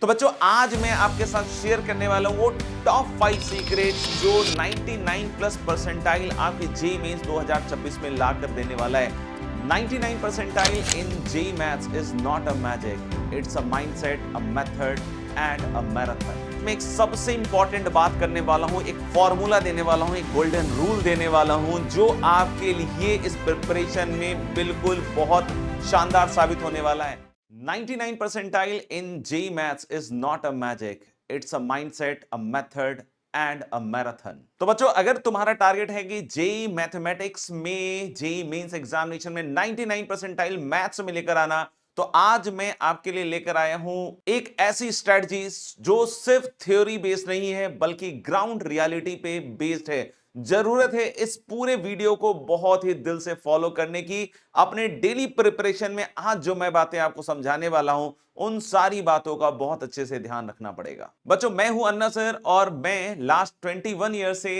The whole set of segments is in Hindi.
तो बच्चों आज मैं आपके साथ शेयर करने वाला हूं वो टॉप 5 सीक्रेट्स जो 99 प्लस परसेंटाइल आपके जेईई मेंस 2026 में ला कर देने वाला है। 99 percentile in JEE maths is not a magic, it's a mindset, a method and a marathon. मैं एक सबसे इंपॉर्टेंट बात करने वाला हूं, एक फॉर्मूला देने वाला हूं, एक गोल्डन रूल देने वाला हूं जो आपके लिए इस प्रिपरेशन में बिल्कुल बहुत शानदार साबित होने वाला है। 99 percentile in JEE Maths is not a magic. It's a mindset, a method and a marathon. तो बच्चों अगर तुम्हारा टारगेट है कि जेई मैथमेटिक्स में जेई मेंस एग्जामिनेशन में 99 परसेंटाइल मैथ्स में लेकर आना, तो आज मैं आपके लिए लेकर आया हूं एक ऐसी स्ट्रेटजी जो सिर्फ थ्योरी बेस्ड नहीं है बल्कि ग्राउंड रियलिटी पे बेस्ड है। जरूरत है इस पूरे वीडियो को बहुत ही दिल से फॉलो करने की। अपने डेली प्रिपरेशन में आज जो मैं बातें आपको समझाने वाला हूं उन सारी बातों का बहुत अच्छे से ध्यान रखना पड़ेगा। बच्चों मैं हूं अन्ना सर और मैं लास्ट 21 ईयर से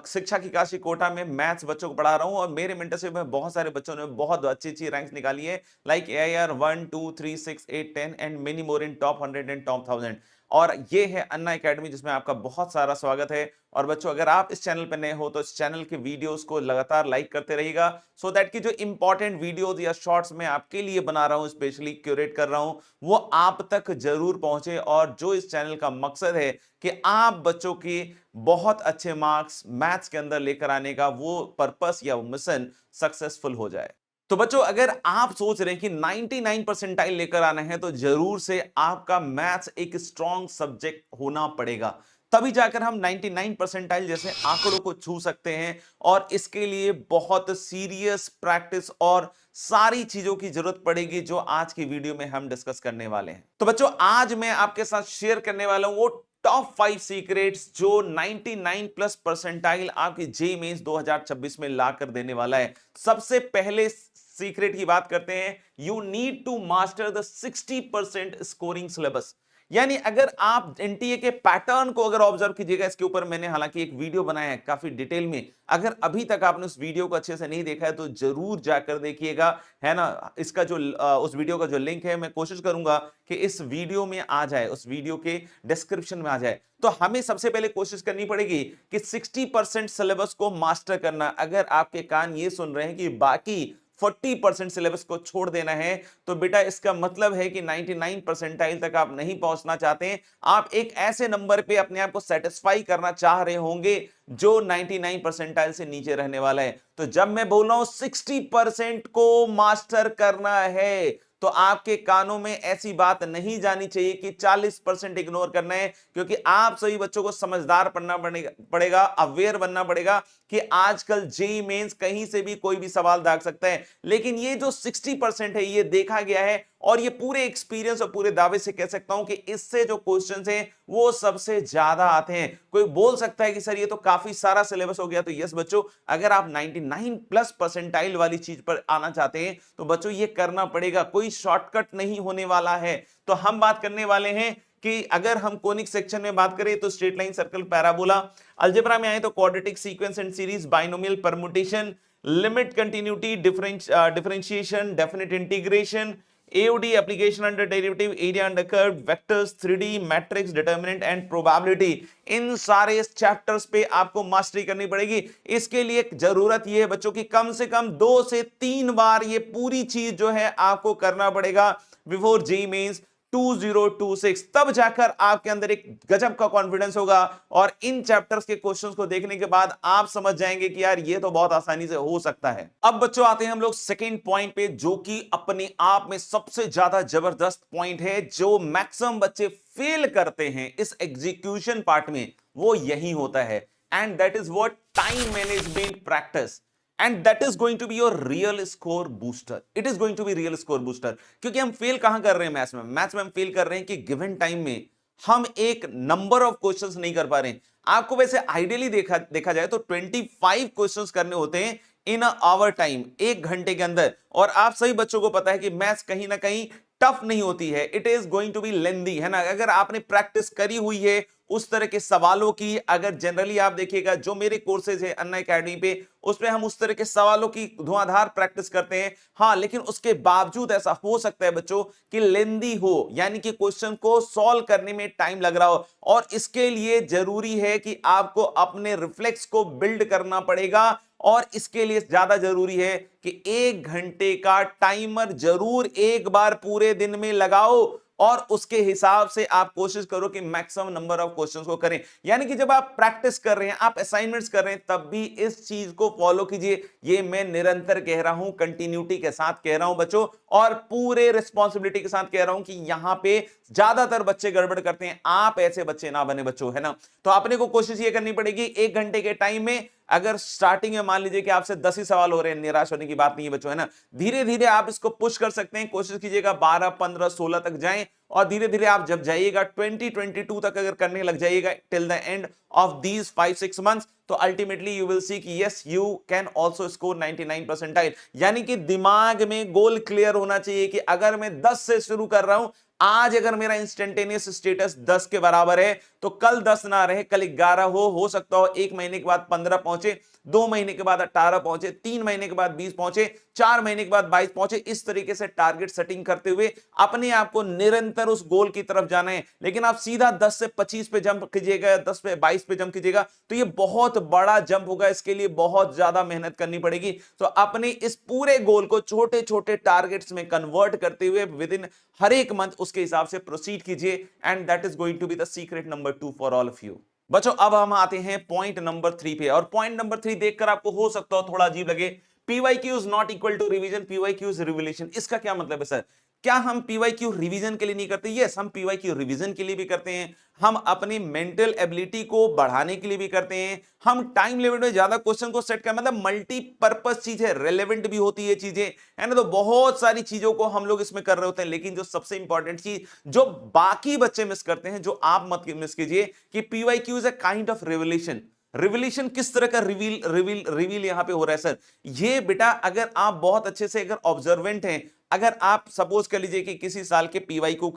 शिक्षा की काशी कोटा में मैथ्स बच्चों को पढ़ा रहा हूं और मेरे मेंटरशिप में बहुत सारे बच्चों ने बहुत अच्छी अच्छी रैंक्स निकाली है, like AIR 1 2 3 6 8 10 and many more in top 100 and top 1000। और ये है अन्ना एकेडमी जिसमें आपका बहुत सारा स्वागत है। और बच्चों अगर आप इस चैनल पर नए हो तो इस चैनल के वीडियोस को लगातार लाइक करते रहिएगा सो दैट कि जो इंपॉर्टेंट वीडियोस या शॉर्ट्स मैं आपके लिए बना रहा हूं, स्पेशली क्यूरेट कर रहा हूं, वो आप तक जरूर पहुंचे। और जो इस चैनल का मकसद है कि आप बच्चों के बहुत अच्छे मार्क्स मैथ्स के अंदर लेकर आने का वो पर्पस या वो मिशन सक्सेसफुल हो जाए। तो बच्चों अगर आप सोच रहे हैं कि 99 परसेंटाइल लेकर आना है तो जरूर से आपका मैथ्स एक स्ट्रॉन्ग सब्जेक्ट होना पड़ेगा, तभी जाकर हम 99 परसेंटाइल जैसे आंकड़ों को छू सकते हैं। और इसके लिए बहुत सीरियस प्रैक्टिस और सारी चीजों की जरूरत पड़ेगी जो आज की वीडियो में हम डिस्कस करने वाले हैं। तो बच्चों आज मैं आपके साथ शेयर करने वाला हूं वो टॉप 5 सीक्रेट्स जो 99 प्लस परसेंटाइल आपकी जेईई मेंस 2026 में ला कर देने वाला है। सबसे पहले सीक्रेट की बात करते हैं, you need to master the 60% scoring syllabus. यानी अगर आप एनटीए के पैटर्न को अगर ऑब्जर्व कीजिएगा, इसके ऊपर मैंने हालांकि एक वीडियो बनाया है काफी डिटेल में, अगर अभी तक आपने उस वीडियो को अच्छे से नहीं देखा है तो जरूर जाकर देखिएगा, है ना। इसका जो उस वीडियो का जो लिंक है मैं कोशिश करूंगा कि इस वीडियो में आ जाए, उस वीडियो के डिस्क्रिप्शन में आ जाए। तो हमें सबसे पहले कोशिश करनी पड़ेगी कि 60% सिलेबस को मास्टर करना। अगर आपके कान ये सुन रहे हैं कि बाकी 40% सिलेबस को छोड़ देना है तो बेटा इसका मतलब है कि 99 परसेंटाइल तक आप नहीं पहुंचना चाहते हैं। आप एक ऐसे नंबर पे अपने आप को सेटिस्फाई करना चाह रहे होंगे जो 99 परसेंटाइल से नीचे रहने वाला है। तो जब मैं बोल रहा हूं 60% को मास्टर करना है तो आपके कानों में ऐसी बात नहीं जानी चाहिए कि 40% इग्नोर करना है, क्योंकि आप सभी बच्चों को समझदार बनना पड़ेगा, अवेयर बनना पड़ेगा कि आजकल जेईई मेंस कहीं से भी कोई भी सवाल दाग सकता है। लेकिन ये जो 60% है ये देखा गया है और ये पूरे एक्सपीरियंस और पूरे दावे से कह सकता हूं कि इससे जो क्वेश्चंस हैं वो सबसे ज्यादा आते हैं। कोई बोल सकता है कि सर ये तो काफी सारा सिलेबस हो गया, तो यस बच्चों, अगर आप 99 प्लस परसेंटाइल वाली चीज पर आना चाहते हैं तो बच्चों ये करना पड़ेगा, कोई शॉर्टकट नहीं होने वाला है। तो हम बात करने वाले हैं कि अगर हम कोनिक सेक्शन में बात करें तो straight line, circle, parabola, algebra में आए तो quadratic, sequence and series, binomial, permutation, limit, continuity, differentiation, definite integration, AOD, application under derivative, area under curve, vectors, 3D, matrix, determinant and probability, इन सारे चैप्टर्स पे आपको मास्टरी करनी पड़ेगी। इसके लिए जरूरत यह है बच्चों की कम से कम 2 से 3 बार ये पूरी चीज जो है आपको करना पड़ेगा बिफोर जेईई मेंस 2026, तब जाकर आपके अंदर एक गजब का कॉन्फिडेंस होगा। और इन चैप्टर्स के क्वेश्चंस को देखने के बाद आप समझ जाएंगे कि यार ये तो बहुत आसानी से हो सकता है। अब बच्चों आते हैं हम लोग सेकंड पॉइंट पे, जो कि अपने आप में सबसे ज्यादा जबरदस्त पॉइंट है, जो मैक्सिमम बच्चे फेल करते हैं इस एग्जीक्यूशन पार्ट में, वो यही होता है। And that is what, time management practice. And that is going to be your real score booster. It is going to be real score booster. क्योंकि हम फेल कहां कर रहे हैं मैथ्स में? मैथ्स में हम फेल कर रहे हैं कि गिवन टाइम में हम एक नंबर ऑफ क्वेश्चंस नहीं कर पा रहे हैं। आपको वैसे आइडियली देखा जाए तो 25 क्वेश्चंस करने होते हैं इन आवर टाइम, 1 घंटे के अंदर। और आप सभी बच्चों को पता है कि मैथ्स कहीं ना कहीं टफ नहीं होती है, it is going to be lengthy, है ना। अगर आपने प्रैक्टिस करी हुई है, उस तरह के सवालों की, अगर जनरली आप देखिएगा जो मेरे कोर्सेज है अन्ना अकेडमी पे, उसमें हम उस तरह के सवालों की धुआंधार प्रैक्टिस करते हैं। हाँ, लेकिन उसके बावजूद ऐसा हो सकता है बच्चों कि लेंदी हो, यानी कि क्वेश्चन को सॉल्व करने में टाइम लग रहा हो, और इसके लिए जरूरी है कि आपको अपने रिफ्लेक्स को बिल्ड करना पड़ेगा। और इसके लिए ज्यादा जरूरी है कि 1 घंटे का टाइमर जरूर एक बार पूरे दिन में लगाओ, और उसके हिसाब से आप कोशिश करो कि मैक्सिमम नंबर ऑफ क्वेश्चंस को करें। यानी कि जब आप प्रैक्टिस कर रहे हैं, आप असाइनमेंट्स कर रहे हैं, तब भी इस चीज को फॉलो कीजिए। ये मैं निरंतर कह रहा हूं, कंटिन्यूटी के साथ कह रहा हूं बच्चों, और पूरे रिस्पॉन्सिबिलिटी के साथ कह रहा हूं कि यहां पे ज्यादातर बच्चे गड़बड़ करते हैं। आप ऐसे बच्चे ना बने बच्चों, है ना। तो आपने को कोशिश ये करनी पड़ेगी 1 घंटे के टाइम में, अगर स्टार्टिंग में मान लीजिए कि आपसे 10 ही सवाल हो रहे हैं, निराश होने की बात नहीं है बच्चों, है ना। धीरे धीरे आप इसको पुश कर सकते हैं, कोशिश कीजिएगा 12, 15, 16 तक जाएं, और धीरे धीरे आप जब जाइएगा 2022 तक अगर करने लग जाइएगा till the end of these 5-6 months, तो अल्टीमेटली यू विल सी कि yes you can also score 99 percentile. यानी कि दिमाग में गोल क्लियर होना चाहिए कि अगर मैं 10 से शुरू कर रहा हूं, आज अगर मेरा इंस्टेंटेनियस स्टेटस 10 के बराबर है, तो कल 10 ना रहे, कल 11 हो सकता हो 1 महीने के बाद 15 पहुंचे, 2 महीने के बाद 18 पहुंचे, 3 महीने के बाद 20 पहुंचे, 4 महीने के बाद 22 पहुंचे। इस तरीके से टारगेट सेटिंग करते हुए अपने आप को निरंतर उस गोल की तरफ जाना है। लेकिन आप सीधा 10 से 25 पे जंप कीजिएगा, 10 पे 22 पे जंप कीजिएगा, तो ये बहुत बड़ा जंप होगा, इसके लिए बहुत ज्यादा मेहनत करनी पड़ेगी। तो अपने इस पूरे गोल को छोटे छोटे टारगेट्स में कन्वर्ट करते हुए विद इन हर एक मंथ उसके हिसाब से प्रोसीड कीजिए, and that is going to be the secret number 2 for all of you. बच्चों, अब हम आते हैं पॉइंट नंबर 3 पे, और पॉइंट नंबर 3 देखकर आपको हो सकता हो थोड़ा अजीब लगे, PYQ is not equal to revision, PYQ is revelation. इसका क्या मतलब है सर? क्या हम पीवाईक्यू रिवीजन के लिए नहीं करते? यस, हम पीवाईक्यू रिवीजन के लिए भी करते हैं, हम अपनी मेंटल एबिलिटी को बढ़ाने के लिए भी करते हैं, हम टाइम लिमिट में ज्यादा क्वेश्चन को सेट कर, मतलब मल्टीपर्पज चीज है, रेलेवेंट भी होती है चीजें, है ना। तो बहुत सारी चीजों को हम लोग इसमें कर रहे होते हैं, लेकिन जो सबसे इंपॉर्टेंट चीज जो बाकी बच्चे मिस करते हैं, जो आप मत मिस कीजिए, कि PYQ is a kind of revolution. Revolution किस तरह का रिवील यहां पे हो रहा है सर? ये बेटा, अगर आप बहुत अच्छे से अगर ऑब्जर्वेंट हैं, अगर आप सपोज कर लीजिए कि किसी साल के पीवाईक्यू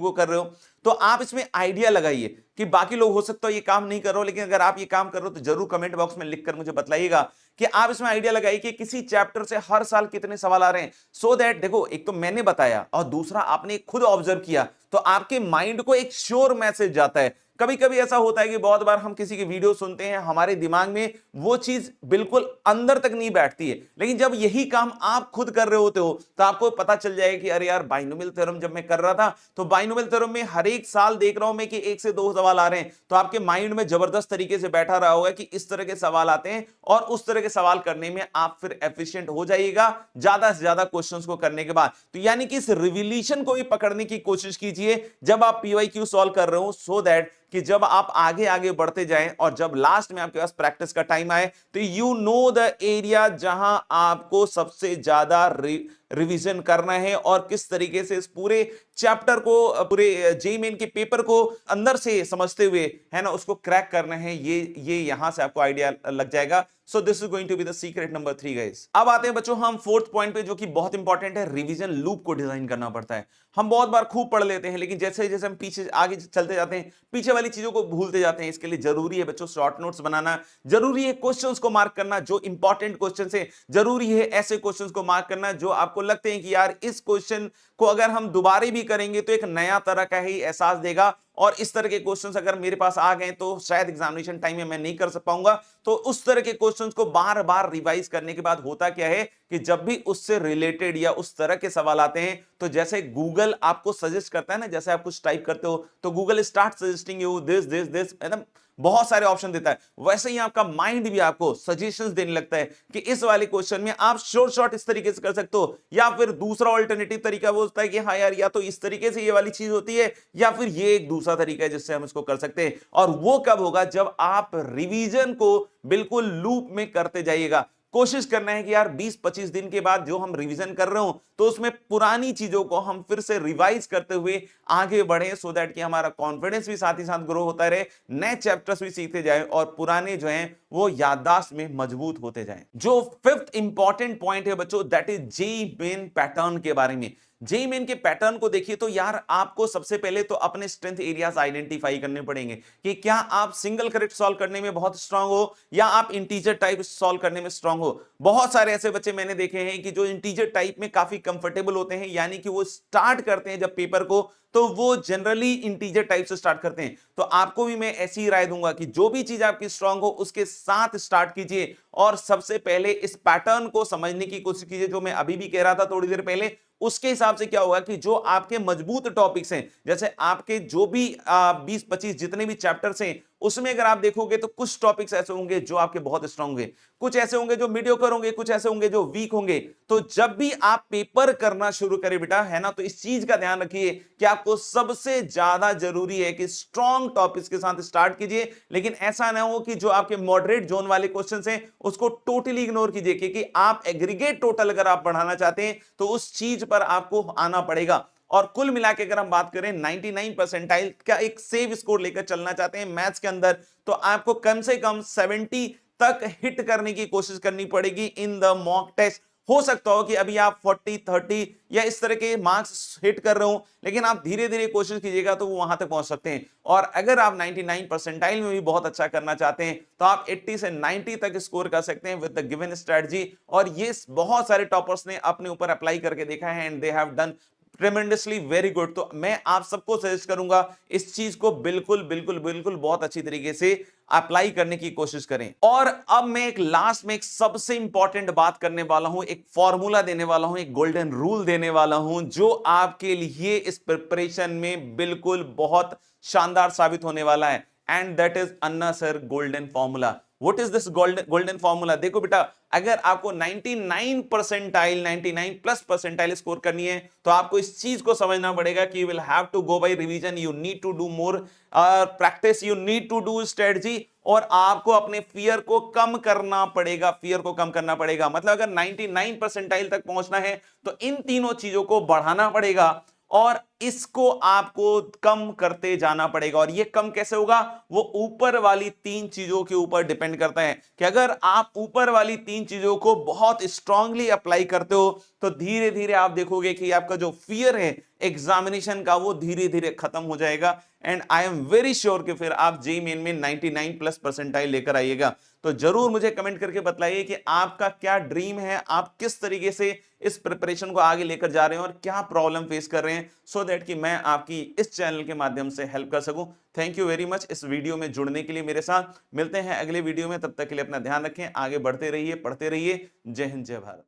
को कर रहे हो, तो आप इसमें आइडिया लगाइए कि बाकी लोग हो सकता है ये काम नहीं कर रहे हो, लेकिन अगर आप ये काम कर रहे हो तो जरूर कमेंट बॉक्स में लिखकर मुझे बतलाइएगा कि आप इसमें आइडिया लगाइए कि किसी चैप्टर से हर साल कितने सवाल आ रहे हैं। सो दैट देखो, एक तो मैंने बताया और दूसरा आपने खुद ऑब्जर्व किया, तो आपके माइंड को एक श्योर मैसेज जाता है। कभी कभी ऐसा होता है कि बहुत बार हम किसी की वीडियो सुनते हैं, हमारे दिमाग में वो चीज बिल्कुल अंदर तक नहीं बैठती है, लेकिन जब यही काम आप खुद कर रहे होते हो तो आपको पता चल जाएगा कि अरे यार, बाइनोमियल थ्योरम जब मैं कर रहा था, तो बाइनोमियल थ्योरम में हर एक साल देख रहा हूं मैं कि 1 से 2 सवाल आ रहे हैं, तो आपके माइंड में जबरदस्त तरीके से बैठा रहा होगा कि इस तरह के सवाल आते हैं, और उस तरह के सवाल करने में आप फिर एफिशिएंट हो जाइएगा ज्यादा से ज्यादा क्वेश्चंस को करने के बाद। तो यानी कि इस रिविलेशन को भी पकड़ने की कोशिश कीजिए जब आप पीवाईक्यू सॉल्व कर रहे हो, सो दैट कि जब आप आगे आगे बढ़ते जाएं और जब लास्ट में आपके पास प्रैक्टिस का टाइम आए, तो यू नो द एरिया जहां आपको सबसे ज्यादा रिवीजन करना है, और किस तरीके से इस पूरे चैप्टर को, पूरे जेईई मेन के पेपर को अंदर से समझते हुए, है ना, उसको क्रैक करना है। ये यहां से आपको आइडिया लग जाएगा। So this is going to be the secret number 3 guys. अब आते हैं बच्चों हम 4th पॉइंट पे, जो कि बहुत इंपॉर्टेंट है। रिवीजन लूप को डिजाइन करना पड़ता है। हम बहुत बार खूब पढ़ लेते हैं, लेकिन जैसे जैसे हम पीछे आगे चलते जाते हैं, पीछे वाली चीजों को भूलते जाते हैं। इसके लिए जरूरी है बच्चों शॉर्ट नोट्स बनाना, जरूरी है क्वेश्चंस को मार्क करना, जो इंपॉर्टेंट क्वेश्चंस है, जरूरी है ऐसे क्वेश्चंस को मार्क करना जो आपको लगते हैं कि यार इस क्वेश्चन को अगर हम दोबारा भी करेंगे तो एक नया तरह का ही एहसास देगा, और इस तरह के क्वेश्चंस अगर मेरे पास आ गए तो शायद एग्जामिनेशन टाइम में मैं नहीं कर पाऊंगा। तो उस तरह के क्वेश्चंस को बार बार रिवाइज करने के बाद होता क्या है कि जब भी उससे रिलेटेड या उस तरह के सवाल आते हैं, तो जैसे गूगल आपको सजेस्ट करता है ना, जैसे आप कुछ टाइप करते हो तो Google start suggesting you this this this, एकदम बहुत सारे ऑप्शन देता है, वैसे ही आपका माइंड भी आपको सजेशंस देने लगता है कि इस वाले क्वेश्चन में आप शॉर्ट इस तरीके से कर सकते हो, या फिर दूसरा ऑल्टरनेटिव तरीका वो होता है कि हाँ यार, या तो इस तरीके से ये वाली चीज होती है, या फिर ये एक दूसरा तरीका है जिससे हम इसको कर सकते हैं। और वो कब होगा? जब आप रिवीजन को बिल्कुल लूप में करते जाइएगा। कोशिश करना है कि यार 20-25 दिन के बाद जो हम रिवीजन कर रहे हो, तो उसमें पुरानी चीजों को हम फिर से रिवाइज करते हुए आगे बढ़े, सो दैट कि हमारा कॉन्फिडेंस भी साथ ही साथ ग्रो होता रहे, नए चैप्टर्स भी सीखते जाएं, और पुराने जो हैं वो याददाश्त में मजबूत होते जाएं। जो 5th इंपॉर्टेंट पॉइंट है बच्चों, that is JEE main pattern के बारे में। जेईई मेन के पैटर्न को देखिए तो यार आपको सबसे पहले तो अपने स्ट्रेंथ एरियाज आइडेंटिफाई करने पड़ेंगे कि क्या आप सिंगल करेक्ट सॉल्व करने में बहुत स्ट्रांग हो या आप इंटीजर टाइप सॉल्व करने में स्ट्रांग हो। बहुत सारे ऐसे बच्चे मैंने देखे हैं कि जो इंटीजर टाइप में काफी कंफर्टेबल होते हैं, यानी कि वो स्टार्ट करते हैं जब पेपर को तो वो जनरली इंटीजर टाइप से स्टार्ट करते हैं। तो आपको भी मैं ऐसी ही राय दूंगा कि जो भी चीज आपकी स्ट्रांग हो उसके साथ स्टार्ट कीजिए और सबसे पहले इस पैटर्न को समझने की कोशिश कीजिए, जो मैं अभी भी कह रहा था थोड़ी देर पहले। उसके हिसाब से क्या होगा कि जो आपके मजबूत टॉपिक्स हैं, जैसे आपके जो भी 20-25 जितने भी चैप्टर्स हैं, उसमें अगर आप देखोगे तो कुछ टॉपिक्स ऐसे होंगे जो आपके बहुत स्ट्रांग होंगे, कुछ ऐसे होंगे जो मीडियोकर होंगे, कुछ ऐसे होंगे जो वीक होंगे। तो जब भी आप पेपर करना शुरू करें बेटा, है ना, तो इस चीज का ध्यान रखिए कि आपको सबसे ज्यादा जरूरी है कि स्ट्रांग टॉपिक्स के साथ स्टार्ट कीजिए, लेकिन ऐसा ना हो कि जो आपके मॉडरेट जोन वाले क्वेश्चंस हैं उसको टोटली इग्नोर कीजिए, क्योंकि आप एग्रीगेट टोटल अगर आप बढ़ाना चाहते हैं तो उस चीज पर आपको आना पड़ेगा। और कुल मिला के अगर हम बात करें 99 परसेंटाइल का एक सेव स्कोर लेकर चलना चाहते हैं मैथ्स के अंदर, तो आपको कम से कम 70 तक हिट करने की कोशिश करनी पड़ेगी इन द मॉक टेस्ट। हो सकता हो कि अभी आप 40 30 या इस तरह के मार्क्स हिट कर रहे हो, लेकिन आप धीरे धीरे कोशिश कीजिएगा तो वो वहां तक पहुंच सकते हैं। और अगर आप 99 परसेंटाइल में भी बहुत अच्छा करना चाहते हैं तो आप 80 से 90 तक स्कोर कर सकते हैं विद द गिवन स्ट्रेटजी। और ये बहुत सारे टॉपर्स ने अपने ऊपर अप्लाई करके देखा है and they have done tremendously very good. तो मैं आप सबको सजेस्ट करूंगा इस चीज को बिल्कुल बिल्कुल बिल्कुल बहुत अच्छी तरीके से अप्लाई करने की कोशिश करें। और अब मैं एक लास्ट में एक सबसे इंपॉर्टेंट बात करने वाला हूं, एक फॉर्मूला देने वाला हूं, एक गोल्डन रूल देने वाला हूं जो आपके लिए इस प्रिपरेशन में बिल्कुल बहुत शानदार साबित होने वाला है। And that is Anna sir golden formula. What is this golden formula? देखो बेटा, अगर आपको 99 परसेंटाइल 99 प्लस परसेंटाइल स्कोर करनी है तो आपको इस चीज को समझना पड़ेगा कि you will have to go by revision, you need to do more practice, you need to do strategy, और आपको अपने फियर को कम करना पड़ेगा। फियर को कम करना पड़ेगा मतलब अगर 99 परसेंटाइल तक पहुंचना है तो इन तीनों चीजों को बढ़ाना पड़ेगा और इसको आपको कम करते जाना पड़ेगा। और ये कम कैसे होगा? वो ऊपर वाली तीन चीजों के ऊपर डिपेंड करता है कि अगर आप ऊपर वाली तीन चीजों को बहुत स्ट्रांगली अप्लाई करते हो तो धीरे धीरे आप देखोगे कि आपका जो फियर है एग्जामिनेशन का वो धीरे धीरे खत्म हो जाएगा। And I am very sure कि फिर आप जेईई मेन में 99 प्लस परसेंटाइल लेकर आइएगा। तो जरूर मुझे कमेंट करके बताइए कि आपका क्या ड्रीम है, आप किस तरीके से इस प्रिपरेशन को आगे लेकर जा रहे हैं और क्या प्रॉब्लम फेस कर रहे हैं, सो दैट कि मैं आपकी इस चैनल के माध्यम से हेल्प कर सकूं। थैंक यू वेरी मच इस वीडियो में जुड़ने के लिए मेरे साथ। मिलते हैं अगले वीडियो में, तब तक के लिए अपना ध्यान रखें, आगे बढ़ते रहिए, पढ़ते रहिए। जय हिंद, जय भारत।